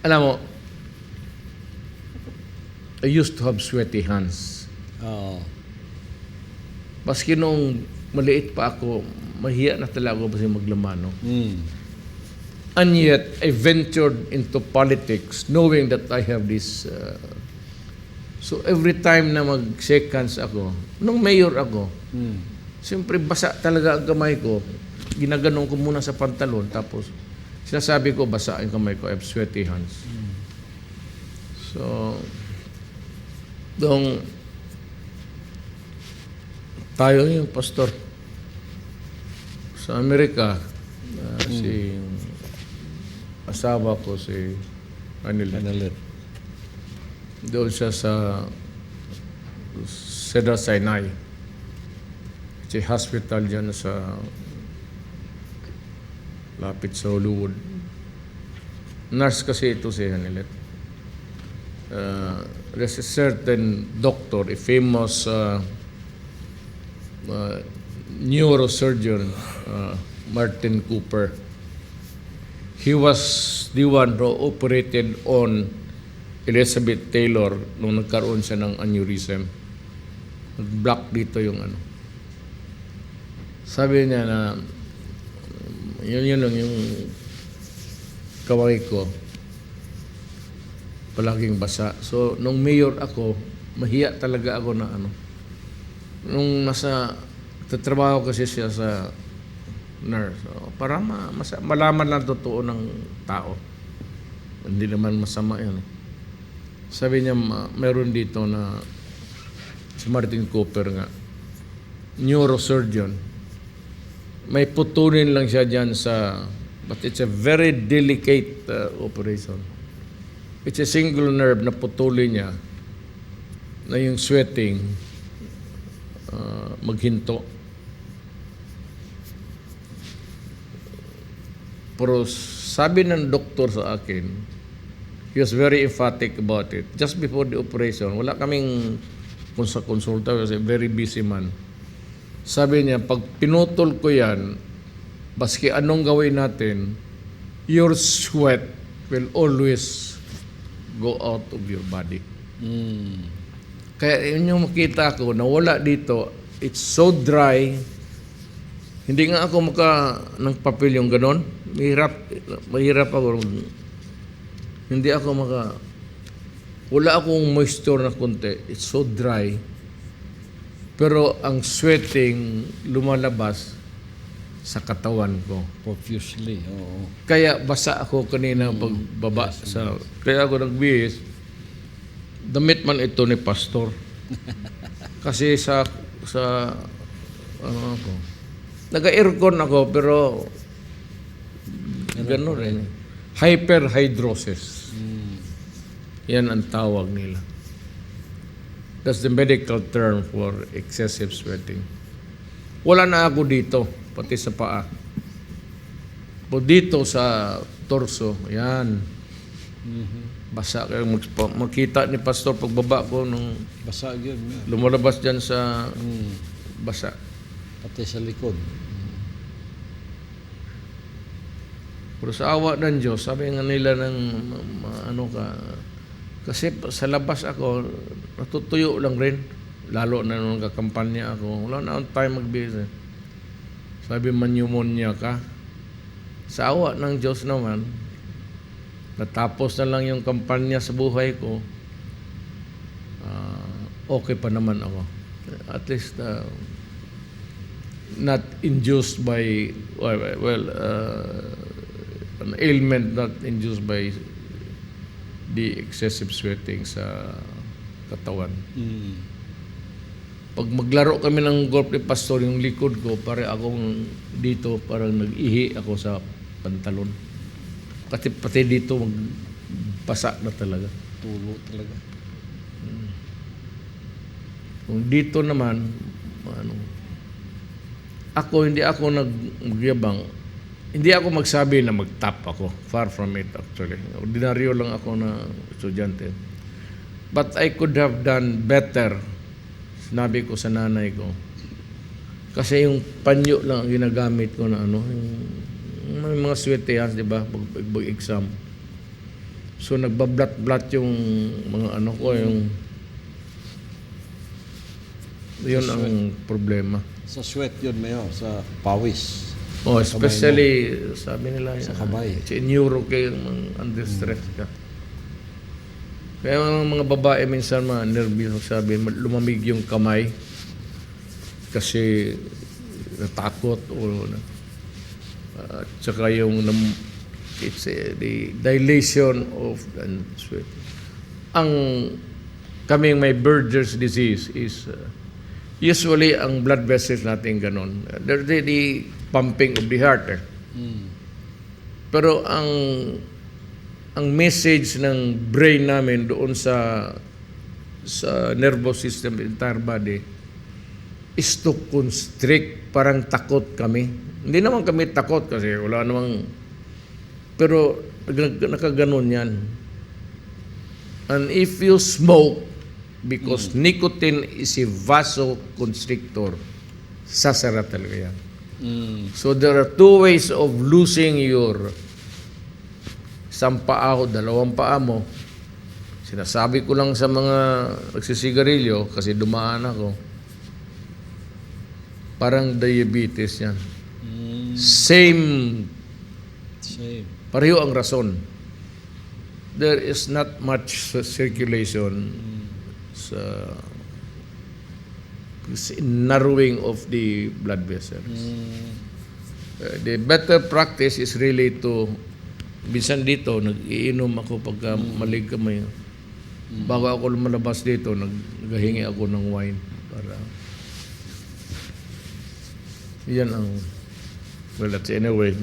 Alam mo, I used to have sweaty hands. Oo. Maski nung maliit pa ako, mahiya na talaga ako kasi maglamano. And yet, I ventured into politics knowing that I have this... so every time na mag-shake hands ako, nung mayor ako, siyempre basa talaga ang kamay ko. Ginaganong ko muna sa pantalon, tapos sinasabi ko, basa ang kamay ko, I have sweaty hands. So, tayo yung pastor sa Amerika, si asawa ko, si Anilet. Doon siya sa Cedar Sinai. Si hospital dyan sa lapit sa Hollywood. Nurse kasi ito si Anilet. There's a certain doctor, a famous neurosurgeon, Martin Cooper. He was the one who operated on Elizabeth Taylor nung nagkaroon siya ng aneurysm. Nag-block dito yung ano. Sabi niya na yun lang yung kaway ko. Palaging basa. So, nung mayor ako, mahiya talaga ako na ano. Nung tatrabaho kasi siya sa nurse. So, para malaman lang totoo ng tao. Hindi naman masama yan. Sabi niya, meron dito na si Martin Cooper nga, neurosurgeon. May putulin lang siya dyan but it's a very delicate operation. It's a single nerve na putulin niya na yung sweating maghinto. Pero sabi ng doktor sa akin, he was very emphatic about it. Just before the operation, wala kaming konsulta, he was a very busy man. Sabi niya, pag pinutol ko yan, baski anong gawin natin, your sweat will always go out of your body. Kaya yun yung makita ko, nawala dito, it's so dry, hindi nga ako ng papel yung ganon. Mahirap ako. Hindi ako wala akong moisture na konti. It's so dry. Pero ang sweating lumalabas sa katawan ko. Profusely, oo. Kaya basa ako kanina pagbaba sa... Kaya ako nagbihis. Damit man ito ni pastor. Kasi sa ako. Nag-aircon ako pero gano'n rin. Hyperhidrosis. Yan ang tawag nila. That's the medical term for excessive sweating. Wala na ako dito, pati sa paa. O dito sa torso, yan. Basa. Kaya makita ni pastor pagbaba ko nung Basa yun. lumalabas dyan sa basa. Pati sa likod. Pero sa awa ng Diyos, sabi nga nila ng kasi sa labas ako, natutuyo lang rin. Lalo na nung kakampanya ako. Wala na akong time mag-busy. Sabi, pneumonia ka. Sa awa ng Diyos naman, natapos na lang yung kampanya sa buhay ko, okay pa naman ako. At least, not induced by, an ailment not induced by the excessive sweating sa katawan. Pag maglaro kami ng golf ni pastor, yung likod ko, pare akong dito, parang nag-ihi ako sa pantalon. Pati dito, magbasa na talaga. Tulo talaga. Kung dito naman, hindi ako nagyabang. Hindi ako magsabi na mag-top ako. Far from it, actually. Ordinaryo lang ako na estudyante. But I could have done better. Sinabi ko sa nanay ko. Kasi yung panyo lang ang ginagamit ko na may mga sweaty hands, di ba? Pag exam. So nagbablat-blat yung mga ano ko, yun ang problema. Sa sweat yun, Mayor. Sa pawis. Oh, especially, sabi nila, Sa kamay. neuro kayo, under stress ka. Kaya ang mga babae minsan nervous, sabi, lumamig yung kamay kasi natakot o at saka yung it's the dilation of and sweat. Ang kaming may Berger's disease is usually ang blood vessels natin ganun. They're the pumping of the heart. Pero ang message ng brain namin doon sa nervous system, entire body, is to constrict, parang takot kami. Hindi naman kami takot kasi wala namang, pero nakaganon yan. And if you smoke, because nicotine is a vasoconstrictor, sasara talaga yan. So there are two ways of losing your isang paa o dalawang paa mo. Sinasabi ko lang sa mga nagsisigarilyo kasi dumaan ako. Parang diabetes yan. Same. Pareho ang rason. There is not much circulation sa narrowing of the blood vessels. The better practice is really to, minsan dito, nag-iinom ako pagka malig kamay. Bago ako lumalabas dito, naghahingi ako ng wine para yan ang, well, that's anyway.